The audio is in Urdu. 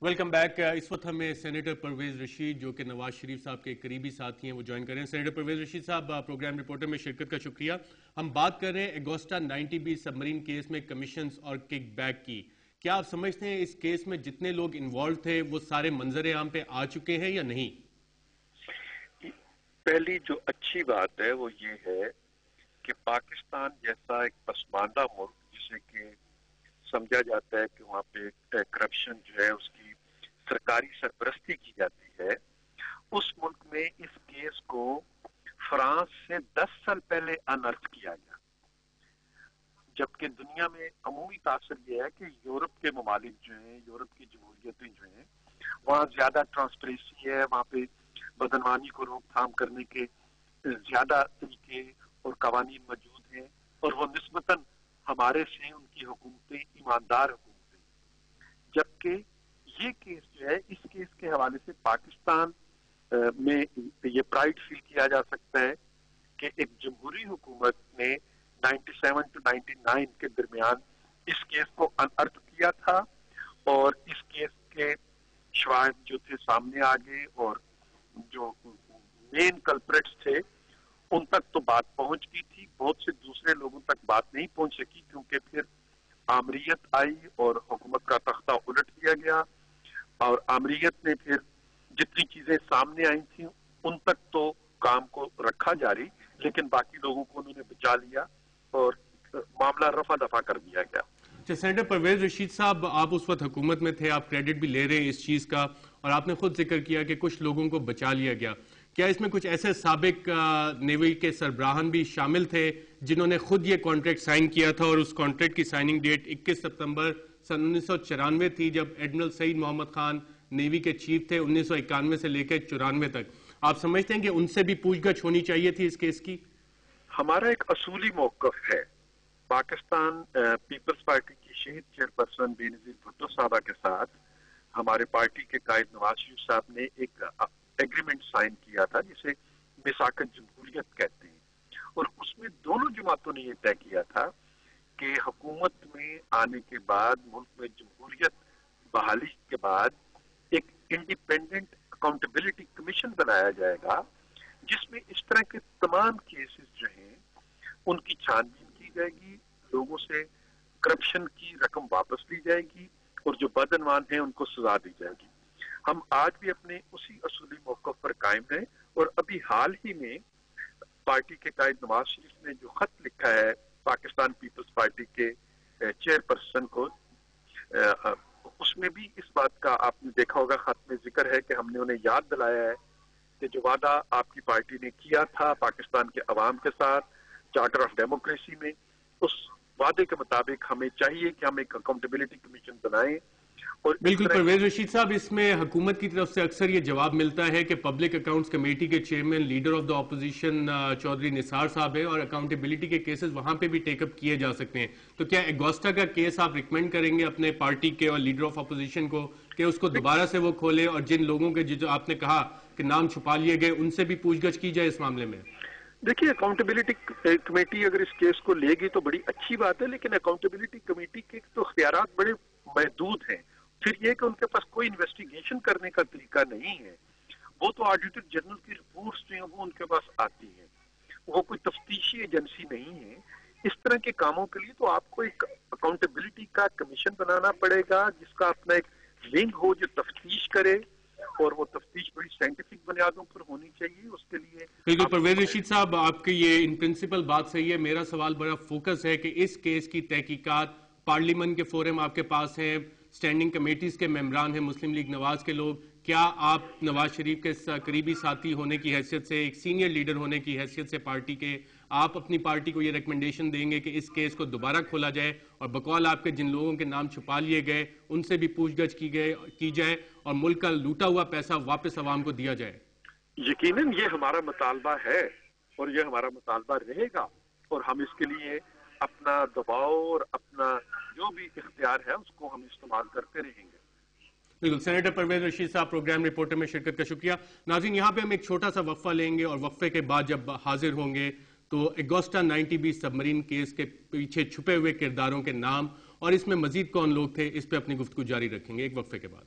Welcome back. اس وقت ہمیں سینیٹر پرویز رشید جو کہ نواز شریف صاحب کے قریبی ساتھی ہیں وہ جوائن کر رہے ہیں. سینیٹر پرویز رشید صاحب, پروگرام رپورٹر میں شرکت کا شکریہ. ہم بات کر رہے ہیں اگوسٹا 90B سبمرین کیس میں کمیشنز اور کک بیک کی. کیا آپ سمجھتے ہیں اس کیس میں جتنے لوگ انوالو تھے وہ سارے منظر عام پہ آ چکے ہیں یا نہیں؟ پہلی جو اچھی بات ہے وہ یہ ہے کہ پاکستان جیسا ایک پسماندہ ملک جسے کہ سمجھا جاتا ہے کہ وہاں پہ کرپشن جو ہے اس کی سرکاری سرپرستی کی جاتی ہے, اس ملک میں اس کیس کو فرانس سے 10 سال پہلے انرتھ کیا گیا, جبکہ دنیا میں عمومی تاثر یہ ہے کہ یورپ کے ممالک جو ہیں, یورپ کی جمہوریتیں جو ہیں, وہاں زیادہ ٹرانسپریسی ہے, وہاں پہ بدعنوانی کو روک تھام کرنے کے زیادہ طریقے اور قوانین موجود ہیں, اور وہ نسبتاً ہمارے سے ان کی حکومتیں ایماندار حکومتیں, جبکہ یہ کیس جو ہے اس کیس کے حوالے سے پاکستان میں یہ پرائڈ فیل کیا جا سکتا ہے کہ ایک جمہوری حکومت نے 97 to 99 کے درمیان اس کیس کو انرتھ کیا تھا, اور اس کیس کے شواہد جو تھے سامنے آ گئے, اور جو مین کلپریٹس تھے ان تک تو بات پہنچ گئی تھی, بہت سے دوسرے لوگوں تک بات نہیں پہنچ سکی کیونکہ پھر آمریت آئی اور حکومت کا تختہ الٹ دیا گیا, اور آمریت نے پھر جتنی چیزیں سامنے آئی تھیں ان تک تو کام کو رکھا جاری, لیکن باقی لوگوں کو انہوں نے بچا لیا اور معاملہ رفع دفع کر دیا گیا. سینیٹر پرویز رشید صاحب, آپ اس وقت حکومت میں تھے, آپ کریڈٹ بھی لے رہے ہیں اس چیز کا, اور آپ نے خود ذکر کیا کہ کچھ لوگوں کو بچا لیا گیا. کیا اس میں کچھ ایسے سابق نیوی کے سربراہان بھی شامل تھے جنہوں نے خود یہ کانٹریکٹ سائن کیا تھا, اور اس کانٹریکٹ کی سائننگ ڈیٹ 21 ستمبر سن 1994 تھی جب ایڈمرل سعید محمد خان نیوی کے چیف تھے 1991 سے لے کے 94 تک؟ آپ سمجھتے ہیں کہ ان سے بھی پوچھ گچھ ہونی چاہیے تھی اس کیس کی؟ ہمارا ایک اصولی موقف ہے, پاکستان پیپلز پارٹی کی شہید چیئرپرسن بے نظیر بھٹو صاحبہ کے ساتھ ہمارے پارٹی کے قائد نواز شریف صاحب نے ایک ایگریمنٹ سائن کیا تھا جسے میثاق جمہوریت کہتے ہیں, اور اس میں دونوں جماعتوں نے یہ طے کیا تھا کہ حکومت میں آنے کے بعد, ملک میں جمہوریت بحالی کے بعد, ایک انڈیپینڈنٹ اکاؤنٹیبلٹی کمیشن بنایا جائے گا جس میں اس طرح کے تمام کیسز جو ہیں ان کی چھان بین کی جائے گی, لوگوں سے کرپشن کی رقم واپس لی جائے گی, اور جو بدعنوان ہیں ان کو سزا دی جائے گی. ہم آج بھی اپنے اسی اصولی موقف پر قائم ہیں, اور ابھی حال ہی میں پارٹی کے قائد نواز شریف نے جو خط لکھا ہے پاکستان پیپلز پارٹی کے چیئرپرسن کو, اس میں بھی اس بات کا آپ نے دیکھا ہوگا, خط میں ذکر ہے کہ ہم نے انہیں یاد دلایا ہے کہ جو وعدہ آپ کی پارٹی نے کیا تھا پاکستان کے عوام کے ساتھ چارٹر آف ڈیموکریسی میں, اس وعدے کے مطابق ہمیں چاہیے کہ ہم ایک اکاؤنٹیبلٹی کمیشن بنائیں. بالکل پرویز رشید صاحب, اس میں حکومت کی طرف سے اکثر یہ جواب ملتا ہے کہ پبلک اکاؤنٹس کمیٹی کے chairman leader of the opposition Chaudhry Nisar sahib ہے, اور اکاؤنٹیبلٹی کے کیسز وہاں پہ بھی ٹیک اپ کیے جا سکتے ہیں. تو کیا اگوسٹا کا کیس آپ ریکمینڈ کریں گے اپنے پارٹی کے اور لیڈر آف اپوزیشن کو کہ اس کو دوبارہ سے وہ کھولے, اور جن لوگوں کے جو آپ نے کہا کہ نام چھپا لیے گئے ان سے بھی پوچھ گچھ کی جائے اس معاملے میں؟ دیکھیے, اکاؤنٹیبلٹی کمیٹی اگر اس کیس کو لے گی تو بڑی اچھی بات ہے, لیکن اکاؤنٹیبلٹی کمیٹی کے تو اختیارات بڑے محدود ہیں. پھر یہ کہ ان کے پاس کوئی انویسٹیگیشن کرنے کا طریقہ نہیں ہے, وہ تو آڈیٹر جنرل کی رپورٹس جو ہیں وہ ان کے پاس آتی ہیں, وہ کوئی تفتیشی ایجنسی نہیں ہے. اس طرح کے کاموں کے لیے تو آپ کو ایک اکاؤنٹیبلٹی کا کمیشن بنانا پڑے گا جس کا اپنا ایک ونگ ہو جو تفتیش کرے, اور وہ تفتیش بڑی سائنٹیفک بنیادوں پر ہونی چاہیے. اس کے لیے بالکل پرویز رشید صاحب, آپ کی یہ ان پرنسپل بات صحیح ہے. میرا سوال بڑا فوکس ہے کہ اس کیس کی تحقیقات پارلیمنٹ کے فورم آپ کے پاس ہیں, سٹینڈنگ کمیٹیز کے ممبران ہیں مسلم لیگ نواز کے لوگ, کیا آپ نواز شریف کے قریبی ساتھی ہونے کی حیثیت سے, ایک سینئر لیڈر ہونے کی حیثیت سے پارٹی کے, آپ اپنی پارٹی کو یہ ریکمنڈیشن دیں گے کہ اس کیس کو دوبارہ کھولا جائے, اور بقول آپ کے جن لوگوں کے نام چھپا لیے گئے ان سے بھی پوچھ گچھ کی جائے, اور ملک کا لوٹا ہوا پیسہ واپس عوام کو دیا جائے؟ یقیناً یہ ہمارا مطالبہ ہے اور یہ ہمارا مطالبہ رہے گا, اور ہم اس کے لیے اپنا دباؤ اور اپنا جو بھی اختیار ہے اس کو ہم استعمال کرتے رہیں گے. بالکل. سینیٹر پرویز رشید صاحب, پروگرام رپورٹر میں شرکت کا شکریہ. ناظرین, یہاں پہ ہم ایک چھوٹا سا وقفہ لیں گے, اور وقفے کے بعد جب حاضر ہوں گے تو اگوسٹا 90B سبمرین کیس کے پیچھے چھپے ہوئے کرداروں کے نام اور اس میں مزید کون لوگ تھے اس پہ اپنی گفتگو جاری رکھیں گے ایک وقفے کے بعد.